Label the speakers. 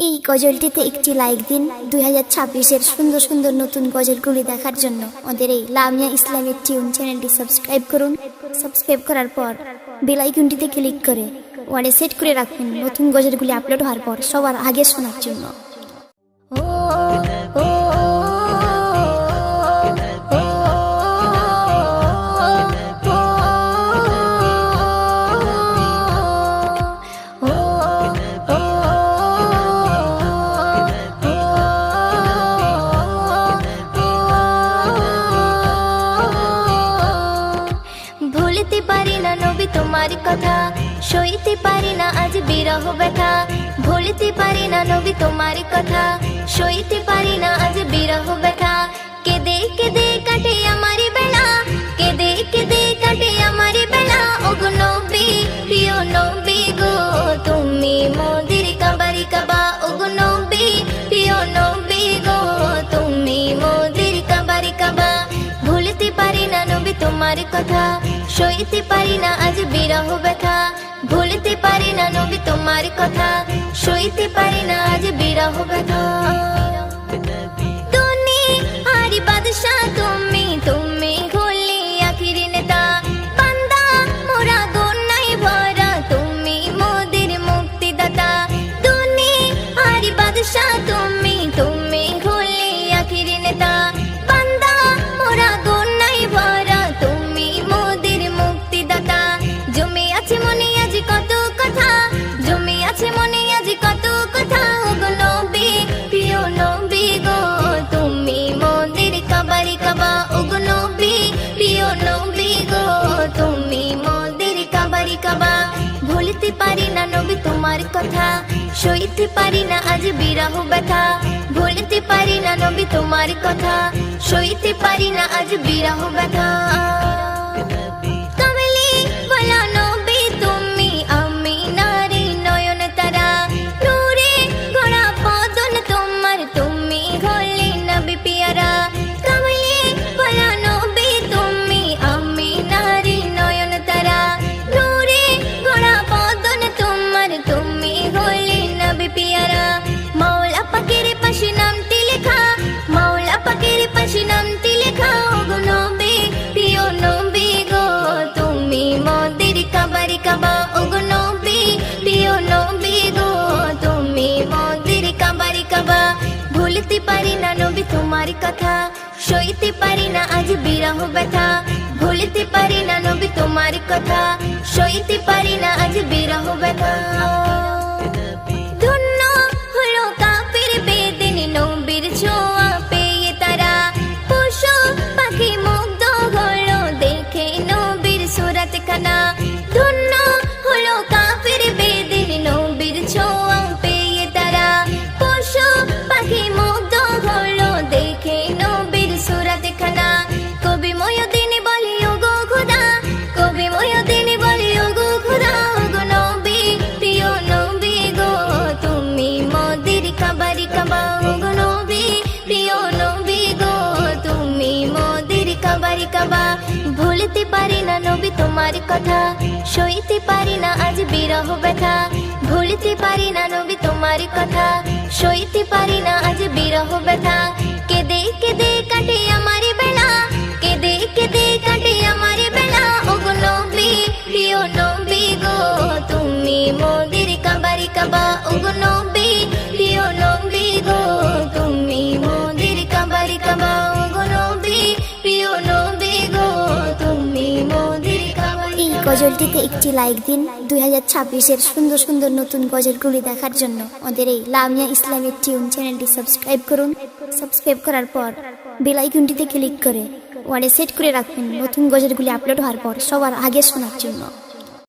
Speaker 1: এই গজলটিতে একটি লাইক দিন। 2026-এর সুন্দর সুন্দর নতুন গজলগুলি দেখার জন্য আমাদের এই লামিয়া ইসলামিক টিউন চ্যানেলটি সাবস্ক্রাইব করুন। সাবস্ক্রাইব করার পর বেল আইকনটিতে ক্লিক করে ওয়ালে সেট করে রাখুন নতুন গজলগুলি আপলোড হওয়ার পর সবার আগে শোনার জন্য।
Speaker 2: ভুলতে পারি না নবী তোমার কথা, সইতে পারি না আজ বিরহ ব্যথা। ভুলতে পারি না নবী তোমার কথা, সইতে পারি না আজ বিরহ ব্যথা। কেঁদে কেঁদে কাটে আমার বেলা, কেঁদে কেঁদে কাটে আমার বেলা। ওগো নবী, প্রিয় নবী গো, তুমি মোদের কাবারি কাবা। ওগো নবী, প্রিয় নবী গো, তুমি মোদের কাবারি কাবা। ভুলতে পারি না নবী তোমার কথা, সইতে পারি না আজ বিরহ ব্যথা। ভুলতে পারি না নবী তোমার কথা, সইতে পারি না আজ বিরহ ব্যথা। দুনিয়ার বাদশা তুমি, তুমি হলে আখিরি নেতা। বান্দা মোরা গুনাহে ভরা, তুমি মোদের মুক্তিদাতা। দুনিয়ার বাদশা তুমি, তুমি হলে আখিরি নেতা। বান্দা মোরা গুনাহে ভরা, তুমি মোদের মুক্তিদাতা। জমে আছে মনে আজ কত কথা, জমে আছে মনে আজ কত কথা। ওগো নবী, প্রিয় নবী গো, তুমি মোদের কাবারি কাবা। ওগো নবী, প্রিয় নবী গো, তুমি মোদের কাবারি কাবা। ভুলতে পারি না নবী তোমার কথা, সইতে পারি না আজ বিরহ ব্যথা। ভুলতে পারি না নবী তোমার কথা, সইতে পারি না আজ বিরহ ব্যথা। কামলি বলা নবী তুমি, আমি নারী নয়ন তারা। নূরে গড়া বদন তোমার, তুমি হলে নবী পিয়ারা। কামলি বলা নবী তুমি, আমি নারী নয়ন তারা। নূরে গড়া বদন তোমার, তুমি হলে নবী পিয়ারা। মাওলা পাকের পাশে নামটি লেখা, মাওলা পাকের পাশে নামটি লেখা। ওগো নবী, প্রিয় নবী গো, তুমি মোদের কাবারি কাবা। ওগো নবী, প্রিয় নবী গো, তুমি মোদের কাবারি কাবা। ভুলতে পারি না নবী তোমার কথা, সইতে পারি না আজ বিরহ ব্যথা। ভুলতে পারি না নবী তোমার কথা, সইতে পারি না আজ বিরহ ব্যথা। ধন্য হলো কাফির বেদিন নবীর ছোঁয়া পেয়ে তারা। পশু পাখি মুগ্ধ হলো দেখে নবীর সুরাত খানা। ধন্য হলো কাফির বেদিন নবীর ছোঁয়া পেয়ে তারা। পশু পাখি মুগ্ধ হলো দেখে নবীর সুরাত খানা। কবি ময়দিন বলি ওগো খোদা, কবি ময়দিন বলি ওগো খোদা। ওগো নবী, প্রিয় নবী গো, তুমি মোদের কাবারি কাবা। ওগো নবী, প্রিয় নবী গো, তুমি মোদের কাবারি কাবা। ভুলতে পারি না নবী তোমার কথা, সইতে পারি না আজ বিরহ ব্যথা। ভুলতে পারি না নবী তোমার কথা, সইতে পারি না আজ বিরহ ব্যথা। কেঁদে কেঁদে কাটে আমার বেলা, কেঁদে কেঁদে কাটে আমার বেলা। ওগো নবী, প্রিয় নবী গো, তুমি মোদের কাবারি কাবা। ওগো নবী, প্রিয় নবী গো, তুমি মোদের কাবারি কাবা। ওগো নবী, প্রিয় নবী গো, তুমি মোদের কাবারি।
Speaker 1: এই গজলটিতে একটি লাইক দিন। 2026-এর সুন্দর সুন্দর নতুন গজলগুলি দেখার জন্য আমাদের এই লামিয়া ইসলামিক টিউন চ্যানেলটি সাবস্ক্রাইব করুন। সাবস্ক্রাইব করার পর বেল আইকনটিতে ক্লিক করে ওয়ালে সেট করে রাখুন নতুন গজলগুলি আপলোড হওয়ার পর সবার আগে শোনার জন্য।